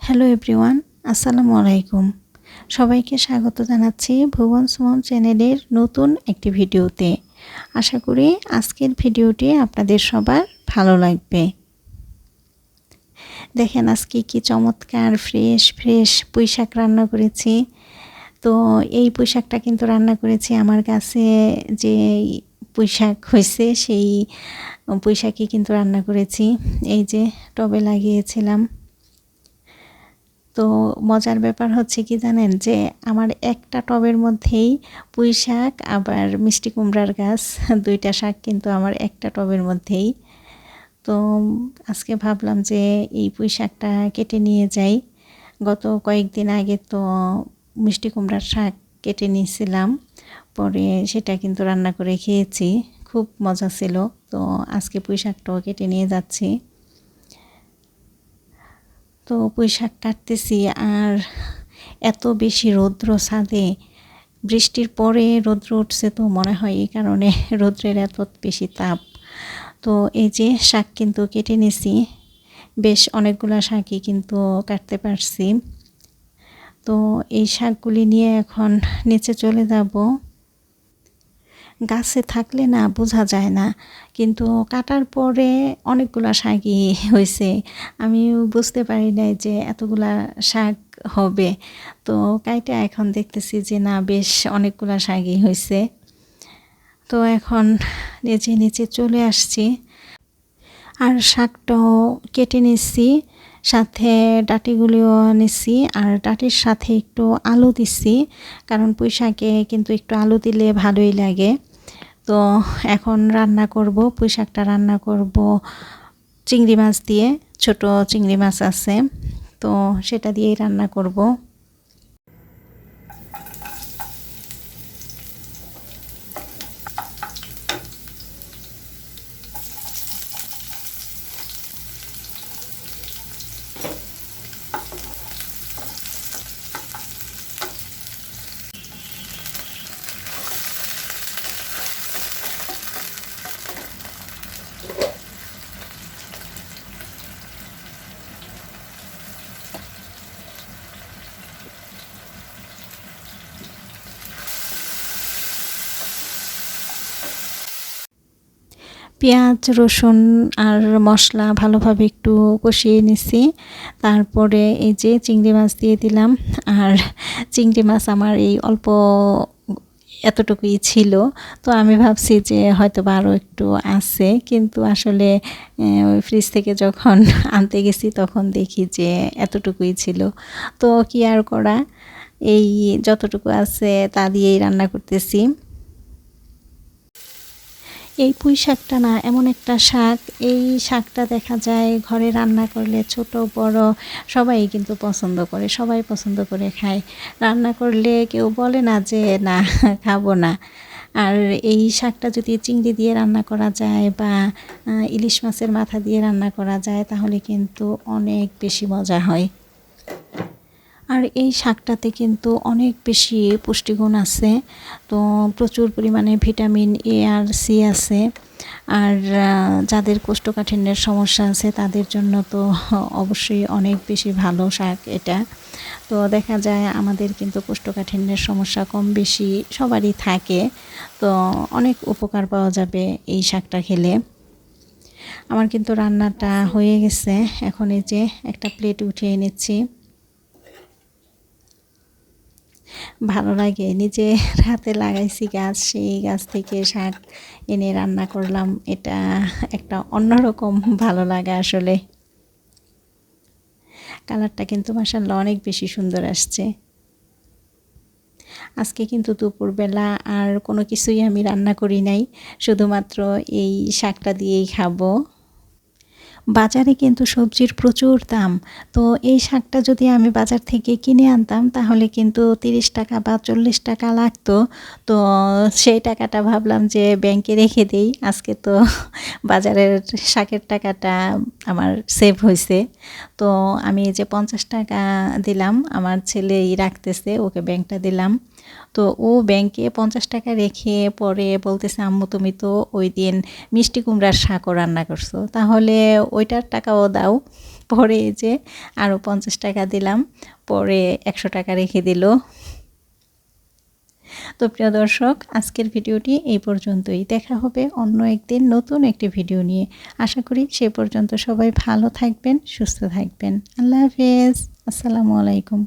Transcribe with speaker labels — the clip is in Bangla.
Speaker 1: হ্যালো এভরিওয়ান, আসসালামু আলাইকুম। সবাইকে স্বাগত জানাচ্ছি ভুবন সুমন চ্যানেলের নতুন একটি ভিডিওতে। আশা করি আজকের ভিডিওটি আপনাদের সবার ভালো লাগবে। দেখেন আজকে কি চমৎকার ফ্রেশ পুঁইশাক রান্না করেছি। তো এই পুঁইশাকটা কিন্তু রান্না করেছি আমার কাছে যে পুঁইশাক হয়েছে সেই পুঁইশাকই কিন্তু রান্না করেছি। এই যে টবে লাগিয়েছিলাম। তো মজার ব্যাপার হচ্ছে কি জানেন, যে আমার একটা টবের মধ্যেই পুঁই শাক আবার মিষ্টি কুমড়ার গাছ, দুইটা শাক কিন্তু আমার একটা টবের মধ্যেই। তো আজকে ভাবলাম যে এই পুঁই শাকটা কেটে নিয়ে যাই। গত কয়েকদিন আগে তো মিষ্টি কুমড়ার শাক কেটে নিয়েছিলাম, পরে সেটা কিন্তু রান্না করে খেয়েছি, খুব মজা ছিল। তো আজকে পুঁই শাকটাও কেটে নিয়ে যাচ্ছি। তো পুঁই শাক কাটতেছি, আর এত বেশি রৌদ্র ছাদে, বৃষ্টির পরে রৌদ্র উঠছে, তো মনে হয় এই কারণে রৌদ্রের এত বেশি তাপ। তো এই যে শাক কিন্তু কেটে নিছি, বেশ অনেকগুলো শাকই কিন্তু কাটতে পারছি। তো এই শাকগুলি নিয়ে এখন নিচে চলে যাব। গাছে থাকলে না বোঝা যায় না, কিন্তু কাটার পরে অনেকগুলা শাকই হয়েছে। আমি বুঝতে পারি নাই যে এতগুলা শাক হবে। তো কাইটা এখন দেখতেছি যে না, বেশ অনেকগুলা শাকই হয়েছে। তো এখন নিচে চলে আসছি, আর শাকটাও কেটে নিচ্ছি, সাথে ডাঁটিগুলিও নিচ্ছি, আর ডাঁটির সাথে একটু আলু দিচ্ছি, কারণ পুঁই শাকে কিন্তু একটু আলু দিলে ভালোই লাগে। তো এখন রান্না করব, পুঁই শাকটা রান্না করব চিংড়ি মাছ দিয়ে। ছোট চিংড়ি মাছ আছে, তো সেটা দিয়েই রান্না করব। পেঁয়াজ রসুন আর মশলা ভালোভাবে একটু কষিয়ে নিছি, তারপরে এই যে চিংড়ি মাছ দিয়ে দিলাম। আর চিংড়ি মাছ আমার এই অল্প এতটুকুই ছিল, তো আমি ভাবছি যে হয়তো বা আরও একটু আছে, কিন্তু আসলে ওই ফ্রিজ থেকে যখন আনতে গেছি তখন দেখি যে এতটুকুই ছিল। তো কি আর করা, এই যতটুকু আছে তা দিয়েই রান্না করতেছি। এই পুঁই শাকটা না এমন একটা শাক, এই শাকটা দেখা যায় ঘরে রান্না করলে ছোট বড় সবাই কিন্তু পছন্দ করে, সবাই পছন্দ করে খায়। রান্না করলে কেউ বলে না যে না খাবো না। আর এই শাকটা যদি চিংড়ি দিয়ে রান্না করা যায় বা ইলিশ মাছের মাথা দিয়ে রান্না করা যায়, তাহলে কিন্তু অনেক বেশি মজা হয়। আর এই শাকটাতে কিন্তু অনেক বেশি পুষ্টিগুণ আছে, তো প্রচুর পরিমাণে ভিটামিন এ আর সি আছে। আর যাদের কোষ্ঠকাঠিন্যের সমস্যা আছে তাদের জন্য তো অবশ্যই অনেক বেশি ভালো শাক এটা। তো দেখা যায় আমাদের কিন্তু কোষ্ঠকাঠিন্যের সমস্যা কম বেশি সবারই থাকে, তো অনেক উপকার পাওয়া যাবে এই শাকটা খেলে। আমার কিন্তু রান্নাটা হয়ে গেছে, এখন এই যে একটা প্লেট উঠিয়ে নিচ্ছি। ভালো লাগে, নিজে হাতে লাগাইছি গাছ, সেই গাছ থেকে শাক এনে রান্না করলাম, এটা একটা অন্যরকম ভালো লাগে আসলে। কালারটা কিন্তু মাশাআল্লাহ অনেক বেশি সুন্দর আসছে। আজকে কিন্তু দুপুরবেলা আর কোনো কিছুই আমি রান্না করি নাই, শুধুমাত্র এই শাকটা দিয়েই খাবো। বাজারে কিন্তু সবজির প্রচুর দাম। তো এই শাকটা যদি আমি বাজার থেকে কিনে আনতাম তাহলে কিন্তু 30 টাকা বা 40 টাকা লাগতো। তো সেই টাকাটা ভাবলাম যে ব্যাংকে রেখে দেই। আজকে তো বাজারের শাকের টাকাটা আমার সেভ হয়েছে। তো আমি এই যে 50 টাকা দিলাম, আমার ছেলেই রাখতেছে, ওকে ব্যাংকটা দিলাম। তো ও ব্যাংকে 50 টাকা রেখে পরে বলতেছে, আম্মু তুমি তো ওই দিন মিষ্টি কুমড়ার শাকও রান্না করছো, তাহলে ওইটার টাকাও দাও। পরে এই যে আরও 50 টাকা দিলাম, পরে 100 টাকা রেখে দিল। তো প্রিয় দর্শক, আজকের ভিডিওটি এই পর্যন্তই। দেখা হবে অন্য একদিন নতুন একটি ভিডিও নিয়ে। আশা করি সে পর্যন্ত সবাই ভালো থাকবেন, সুস্থ থাকবেন। আল্লাহ হাফেজ। আসসালামু আলাইকুম।